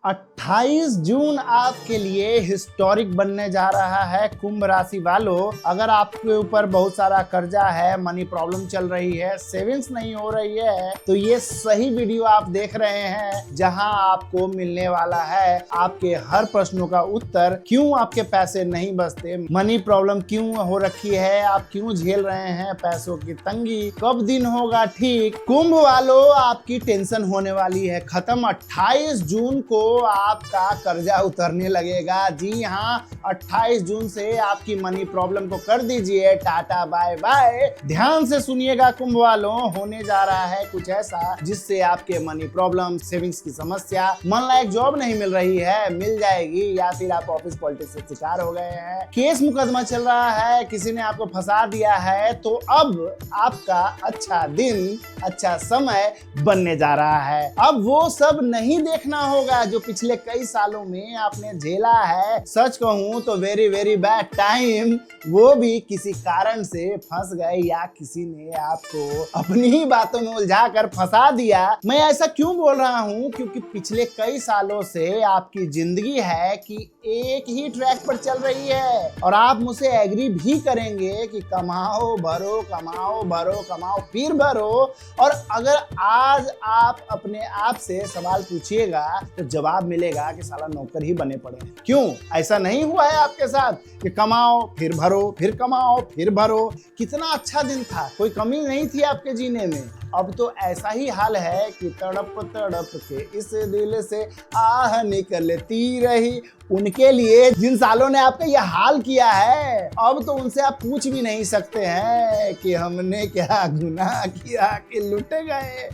28 जून आपके लिए हिस्टोरिक बनने जा रहा है। कुंभ राशि वालों, अगर आपके ऊपर बहुत सारा कर्जा है, मनी प्रॉब्लम चल रही है, सेविंग्स नहीं हो रही है, तो ये सही वीडियो आप देख रहे हैं जहां आपको मिलने वाला है आपके हर प्रश्नों का उत्तर। क्यों आपके पैसे नहीं बचते, मनी प्रॉब्लम क्यों हो रखी है, आप क्यों झेल रहे हैं पैसों की तंगी, कब दिन होगा ठीक। कुंभ वालों, आपकी टेंशन होने वाली है खत्म। 28 जून को आपका कर्जा उतरने लगेगा। जी हाँ, 28 जून से आपकी मनी प्रॉब्लम को कर दीजिए टाटा बाय बाय। ध्यान से सुनिएगा कुंभ वालों, होने जा रहा है कुछ ऐसा जिससे आपके मनी प्रॉब्लम, सेविंग्स की समस्या, मन लायक जॉब नहीं मिल रही है, मिल जाएगी, या फिर आप ऑफिस पॉलिटिक्स से शिकार हो गए हैं, केस मुकदमा चल रहा है, किसी ने आपको फंसा दिया है, तो अब आपका अच्छा दिन, अच्छा समय बनने जा रहा है। अब वो सब नहीं देखना होगा जो पिछले कई सालों में आपने झेला है। सच कहूं तो वेरी बैड टाइम, वो भी किसी कारण से फंस गए या किसी ने आपको अपनी ही बातों में उलझा कर फंसा दिया। मैं ऐसा क्यों बोल रहा हूं, क्योंकि पिछले कई सालों से आपकी जिंदगी है कि एक ही ट्रैक पर चल रही है, और आप मुझसे एग्री भी करेंगे कि कमाओ भरो, कमाओ भरो, कमाओ फिर भरो। और अगर आज आप अपने आप से सवाल पूछिएगा तो जवाब मिलेगा कि साला नौकर ही बने पड़े हैं। क्यों ऐसा नहीं हुआ है आपके साथ कि कमाओ फिर भरो, फिर कमाओ फिर भरो। कितना अच्छा दिन था, कोई कमी नहीं थी आपके जीने में। अब तो ऐसा ही हाल है कि तड़प तड़प के इस दिल से आह निकलती रही। उनके लिए जिन सालों ने आपका यह हाल किया है, अब तो उनसे आप पूछ भी नहीं सकते हैं कि हमने क्या गुनाह किया कि लुट गए।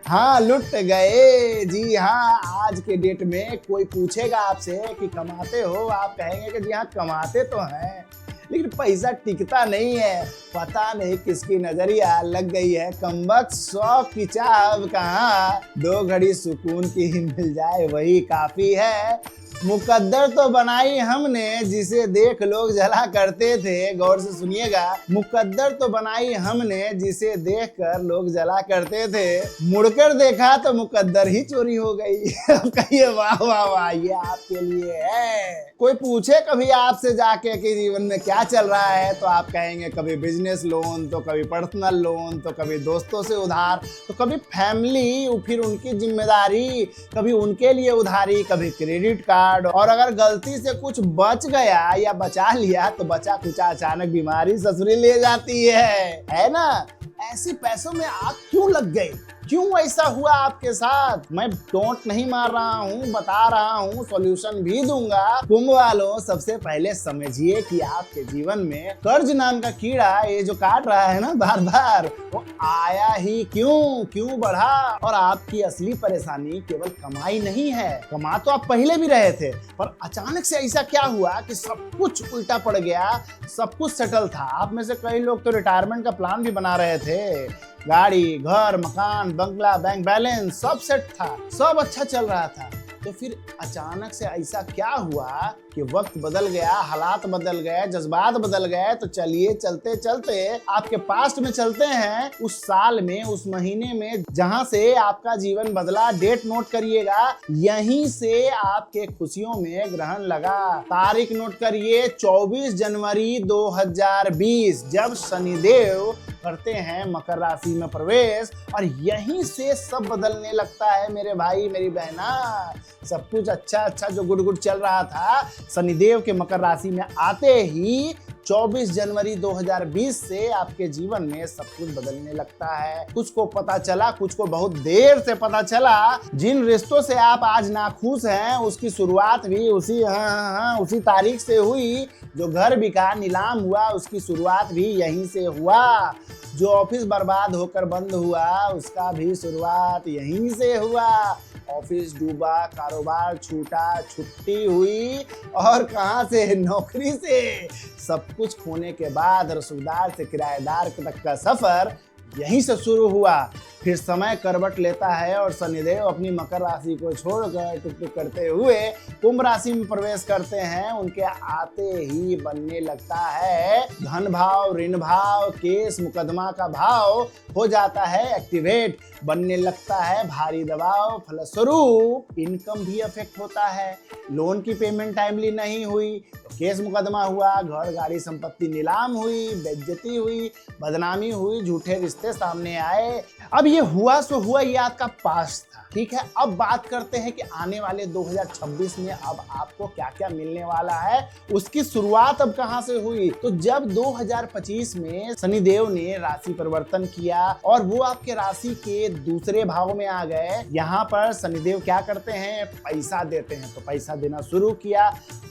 हाँ, लुट गए। जी हाँ, आज के डेट में कोई पूछेगा आपसे कि कमाते हो, आप कहेंगे कि जी हाँ कमाते तो हैं, लेकिन पैसा टिकता नहीं है। पता नहीं किसकी नजरिया लग गई है, कमबख्त 100 की चाह अब कहाँ, 2 घड़ी सुकून की मिल जाए वही काफी है। मुकद्दर तो बनाई हमने जिसे देख लोग जला करते थे। गौर से सुनिएगा, मुकद्दर तो बनाई हमने जिसे देख कर लोग जला करते थे, मुड़कर देखा तो मुकद्दर ही चोरी हो गई। अब कहिए वाह वाह वाह, ये आपके लिए है। कोई पूछे कभी आपसे जाके कि जीवन में क्या चल रहा है, तो आप कहेंगे कभी बिजनेस लोन, तो कभी पर्सनल लोन, तो कभी दोस्तों से उधार, तो कभी फैमिली, फिर उनकी जिम्मेदारी, कभी उनके लिए उधारी, कभी क्रेडिट कार्ड। और अगर गलती से कुछ बच गया या बचा लिया तो बचा कुछ अचानक बीमारी ससुरी ले जाती है ना। ऐसी पैसों में आग क्यों लग गई, क्यों ऐसा हुआ आपके साथ? मैं टोंट नहीं मार रहा हूँ, बता रहा हूँ, सॉल्यूशन भी दूंगा। कुंभ वालों, सबसे पहले समझिए कि आपके जीवन में कर्ज नाम का कीड़ा ये जो काट रहा है ना बार बार, वो आया ही क्यों बढ़ा। और आपकी असली परेशानी केवल कमाई नहीं है। कमा तो आप पहले भी रहे थे, पर अचानक से ऐसा क्या हुआ कि सब कुछ उल्टा पड़ गया, सब कुछ सेटल था। आप में से कई लोग तो रिटायरमेंट का प्लान भी बना रहे थे, गाड़ी, घर, मकान, बंगला, बैंक बैलेंस सब सेट था, सब अच्छा चल रहा था। तो फिर अचानक से ऐसा क्या हुआ कि वक्त बदल गया, हालात बदल गए, जज्बात बदल गए। तो चलिए चलते चलते आपके पास्ट में चलते हैं, उस साल में, उस महीने में जहां से आपका जीवन बदला। डेट नोट करिएगा, यहीं से आपके खुशियों में ग्रहण लगा। तारीख नोट करिए, 24 जनवरी 2020, जब शनिदेव करते हैं मकर राशि में प्रवेश, और यहीं से सब बदलने लगता है मेरे भाई मेरी बहना। सब कुछ अच्छा जो गुड चल रहा था, शनिदेव के मकर राशि में आते ही 24 जनवरी 2020 से आपके जीवन में सब कुछ बदलने लगता है। कुछ को पता चला, कुछ को बहुत देर से पता चला। जिन रिश्तों से आप आज नाखुश हैं, उसकी शुरुआत भी उसी तारीख से हुई। जो घर बिका, नीलाम हुआ, उसकी शुरुआत भी यहीं से हुआ। जो ऑफिस बर्बाद होकर बंद हुआ, उसका भी शुरुआत यहीं से हुआ। ऑफिस डूबा, कारोबार छूटा, छुट्टी हुई, और कहां से, नौकरी से। सब कुछ खोने के बाद रसूखदार से किराएदार तक का सफर यहीं से शुरू हुआ। फिर समय करवट लेता है और शनिदेव अपनी मकर राशि को छोड़कर टुक टुक करते हुए कुंभ राशि में प्रवेश करते हैं। उनके आते ही बनने लगता है धन भाव, ऋण भाव, केस मुकदमा का भाव हो जाता है एक्टिवेट, बनने लगता है भारी दबाव। फलस्वरूप इनकम भी अफेक्ट होता है। लोन की पेमेंट टाइमली नहीं हुई तो केस मुकदमा हुआ, घर गाड़ी संपत्ति नीलाम हुई, बेइज्जती हुई, बदनामी हुई, झूठे रिश्ते सामने आए। अब ये हुआ सो हुआ, ये आपका पास्ट था, ठीक है। अब बात करते हैं कि आने वाले 2026 में अब आपको क्या क्या मिलने वाला है। उसकी शुरुआत अब कहां से हुई, तो जब 2025 में शनिदेव ने राशि परिवर्तन किया और वो आपके राशि के दूसरे भाव में आ गए। यहाँ पर शनिदेव क्या करते हैं, पैसा देते हैं, तो पैसा देना शुरू किया।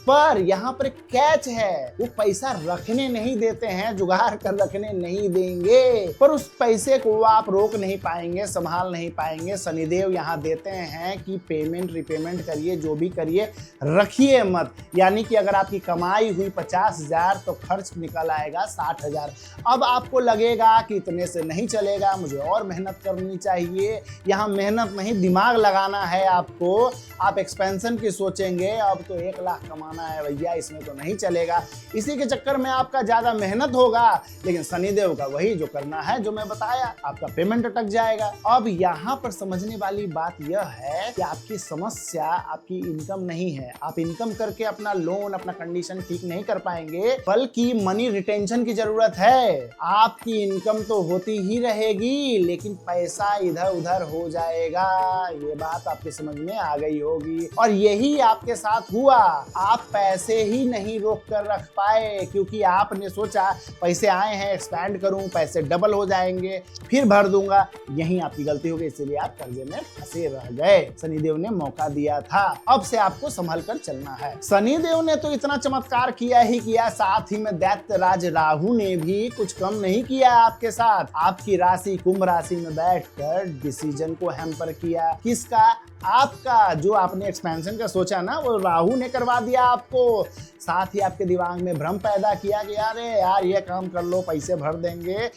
पर यहाँ पर कैच है, वो पैसा रखने नहीं देते हैं, जुगाड़ कर रखने नहीं देंगे, पर उस पैसे को आप रोक नहीं पाएंगे, संभाल नहीं पाएंगे। शनिदेव यहाँ देते हैं कि पेमेंट रिपेमेंट करिए, जो भी करिए, रखिए मत। यानी कि अगर आपकी कमाई हुई 50,000 तो खर्च निकल आएगा 60,000। अब आपको लगेगा कि इतने से नहीं चलेगा, मुझे और मेहनत करनी चाहिए। यहाँ मेहनत नहीं, दिमाग लगाना है आपको। आप एक्सपेंशन की सोचेंगे, अब तो 1 लाख कमाना है भैया, इसमें तो नहीं चलेगा। इसी के चक्कर में आपका ज्यादा मेहनत होगा, लेकिन शनिदेव का वही जो करना है, जो मैं बताया, आपका पेमेंट अटक जाएगा। अब यहाँ पर समझने वाली बात यह है कि आपकी समस्या आपकी इनकम नहीं है। आप इनकम करके अपना लोन, अपना कंडीशन ठीक नहीं कर पाएंगे, बल्कि मनी रिटेंशन की जरूरत है। आपकी इनकम तो होती ही रहेगी, लेकिन पैसा इधर उधर हो जाएगा। ये बात आपके समझ में आ गई होगी, और यही आपके साथ हुआ। आप पैसे ही नहीं रोक कर रख पाए, क्योंकि आपने सोचा पैसे आए हैं, एक्सपैंड करूं, पैसे डबल हो जाएंगे, फिर भर दूंगा। यही आपकी गलती हो गई, इसीलिए आप कर्जे में फंसे रह गए। शनिदेव ने मौका दिया था, अब से आपको संभल कर चलना है। शनिदेव ने तो इतना चमत्कार किया ही किया, साथ ही में दैत्यराज राहु ने भी कुछ कम नहीं किया आपके साथ। आपकी राशि कुंभ राशि में बैठकर डिसीजन को हैम्पर किया। किसका? आपका। जो आपने एक्सपेंशन का सोचा ना, वो राहु ने करवा दिया आपको। साथ ही आपके दिमाग में भ्रम पैदा किया कि यार ये काम कर लो, पैसे भर देंगे।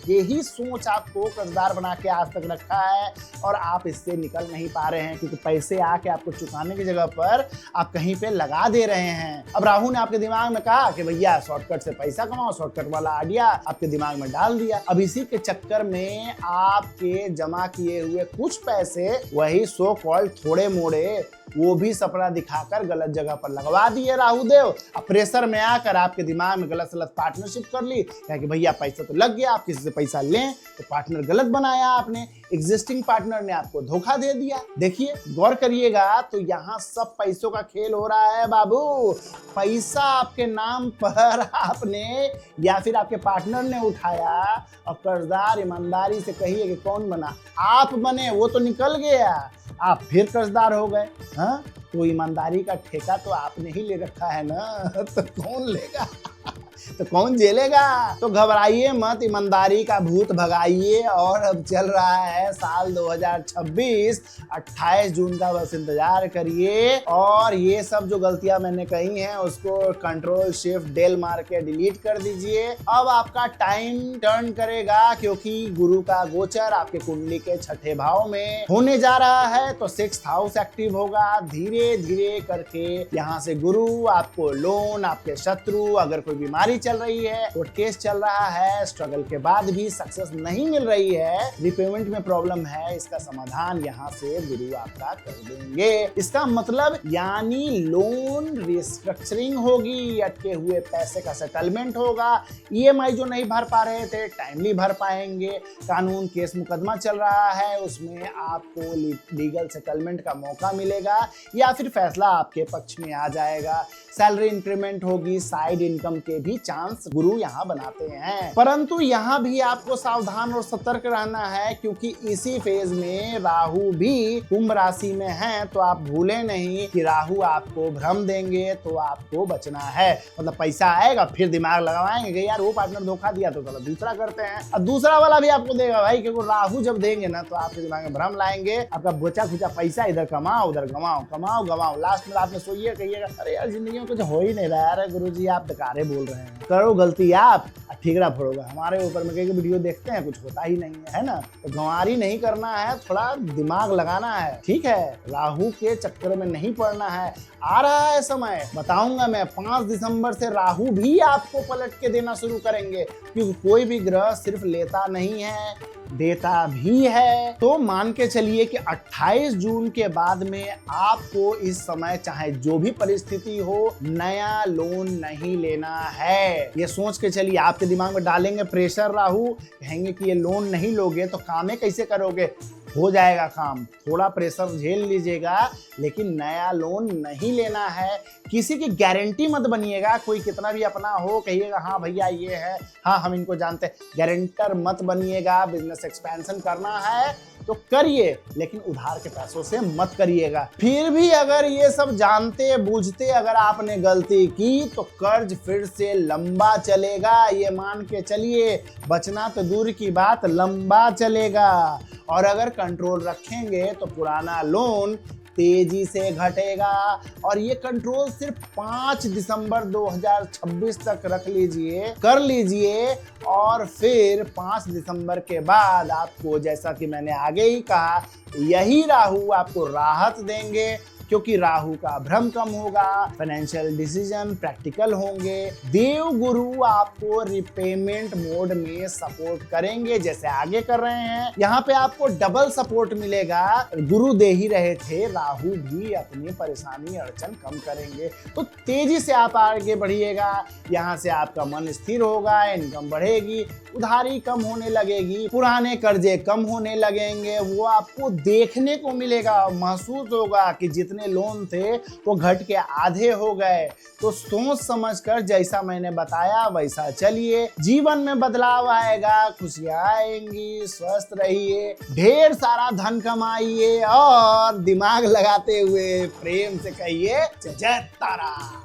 यही सोच आपको कर्जदार बना के आज तक रखा है, और आप इससे निकल नहीं पा रहे हैं, क्योंकि पैसे आके आपको चुकाने की जगह पर आप कहीं पे लगा दे रहे हैं। अब राहु ने आपके दिमाग में कहा कि भैया शॉर्टकट से पैसा कमाओ, शॉर्टकट वाला आइडिया आपके दिमाग में डाल दिया। अब इसी के चक्कर में आपके जमा किए हुए कुछ पैसे, वही सो कॉल्ड थोड़े मोड़े, वो भी सपना दिखाकर गलत जगह पर लगवा दिए राहुदेव। अब प्रेशर में आकर आपके दिमाग में गलत सलत पार्टनरशिप कर ली, क्या कि भैया पैसा तो लग गया, आप किसी से पैसा लें तो पार्टनर गलत बनाया आपने, एग्जिस्टिंग पार्टनर ने आपको धोखा दे दिया। देखिए, गौर करिएगा तो यहाँ सब पैसों का खेल हो रहा है बाबू। पैसा आपके नाम पर आपने या फिर आपके पार्टनर ने उठाया, और कर्जदार ईमानदारी से कहिए कि कौन बना? आप बने, वो तो निकल गया, आप फिर कर्जदार हो गए। हाँ, तो ईमानदारी का ठेका तो आपने ही ले रखा है ना, तो कौन लेगा? तो कौन झेलेगा? तो घबराइए मत, ईमानदारी का भूत भगाइए। और अब चल रहा है साल 2026, 28 जून का बस इंतजार करिए, और ये सब जो गलतियां मैंने कही हैं उसको कंट्रोल शिफ्ट डेल मार के डिलीट कर दीजिए। अब आपका टाइम टर्न करेगा, क्योंकि गुरु का गोचर आपके कुंडली के 6ठे भाव में होने जा रहा है, तो 6th हाउस एक्टिव होगा। धीरे धीरे करके यहाँ से गुरु आपको लोन, आपके शत्रु, अगर कोई बीमारी चल रही है, कोर्ट केस चल रहा है, स्ट्रगल के बाद भी सक्सेस नहीं मिल रही है, रिपेमेंट में प्रॉब्लम है, इसका समाधान यहाँ से गुरु आपका कर देंगे। इसका मतलब यानी लोन रिस्ट्रक्चरिंग होगी, अटके हुए पैसे का सेटलमेंट होगा, ईएमआई जो नहीं भर पा रहे थे टाइमली भर पाएंगे, कानून केस मुकदमा चल रहा है उसमें आपको लीगल सेटलमेंट का मौका मिलेगा, या फिर फैसला आपके पक्ष में आ जाएगा। सैलरी इंक्रीमेंट होगी, साइड इनकम के भी चांस गुरु यहाँ बनाते हैं। परंतु यहाँ भी आपको सावधान और सतर्क रहना है, क्योंकि इसी फेज में राहु भी कुंभ राशि में है। तो आप भूले नहीं कि राहु आपको भ्रम देंगे, तो आपको बचना है। मतलब पैसा आएगा, फिर दिमाग लगाएंगे कि यार वो पार्टनर धोखा दिया तो चलो दूसरा करते हैं, और दूसरा वाला भी आपको देगा भाई, क्योंकि राहु जब देंगे ना तो आपके दिमाग में भ्रम लाएंगे। आपका बचा खुचा पैसा इधर कमाओ, उधर गवाओ, लास्ट में रात में सोइए, कहिएगा अरे यार जिंदगी में कुछ हो ही नहीं रहा है, गुरु जी आप बेकारे बोल रहे करो गलती आप, ठीकरा फोड़ोगा हमारे ऊपर में। कई वीडियो देखते हैं कुछ होता ही नहीं है ना, तो गंवारी नहीं करना है, थोड़ा दिमाग लगाना है, ठीक है। राहु के चक्कर में नहीं पड़ना है। आ रहा है समय, बताऊंगा मैं, 5 दिसंबर से राहु भी आपको पलट के देना शुरू करेंगे, क्योंकि कोई भी ग्रह सिर्फ लेता नहीं है, देता भी है। तो मान के चलिए कि 28 जून के बाद में आपको इस समय चाहे जो भी परिस्थिति हो, नया लोन नहीं लेना है। ये सोच के चलिए, आपके दिमाग में डालेंगे प्रेशर राहु, कहेंगे कि ये लोन नहीं लोगे तो कामें कैसे करोगे। हो जाएगा काम, थोड़ा प्रेशर झेल लीजिएगा, लेकिन नया लोन नहीं लेना है। किसी की गारंटी मत बनिएगा, कोई कितना भी अपना हो, कहिएगा हाँ भैया ये है, हाँ हम इनको जानते हैं, गारंटर मत बनिएगा। बिजनेस एक्सपेंशन करना है तो करिए, लेकिन उधार के पैसों से मत करिएगा। फिर भी अगर ये सब जानते बूझते अगर आपने गलती की तो कर्ज फिर से लंबा चलेगा, ये मान के चलिए। बचना तो दूर की बात, लंबा चलेगा। और अगर कंट्रोल रखेंगे तो पुराना लोन तेजी से घटेगा। और ये कंट्रोल सिर्फ 5 दिसंबर 2026 तक रख लीजिए, कर लीजिए। और फिर 5 दिसंबर के बाद आपको, जैसा कि मैंने आगे ही कहा, यही राहु आपको राहत देंगे, क्योंकि राहु का भ्रम कम होगा, फाइनेंशियल डिसीजन प्रैक्टिकल होंगे। देव गुरु आपको रिपेमेंट मोड में सपोर्ट करेंगे, जैसे आगे कर रहे हैं। यहाँ पे आपको डबल सपोर्ट मिलेगा। गुरु दे ही रहे थे, राहु भी अपनी परेशानी अड़चन कम करेंगे। तो तेजी से आप आगे बढ़िएगा, यहाँ से आपका मन स्थिर होगा, इनकम बढ़ेगी, उधारी कम होने लगेगी, पुराने कर्जे कम होने लगेंगे। वो आपको देखने को मिलेगा, महसूस होगा कि जितने लोन थे वो घट के आधे हो गए। तो सोच समझकर जैसा मैंने बताया वैसा चलिए, जीवन में बदलाव आएगा, खुशियां आएंगी। स्वस्थ रहिए, ढेर सारा धन कमाइए और दिमाग लगाते हुए प्रेम से कहिए जय जय तारा।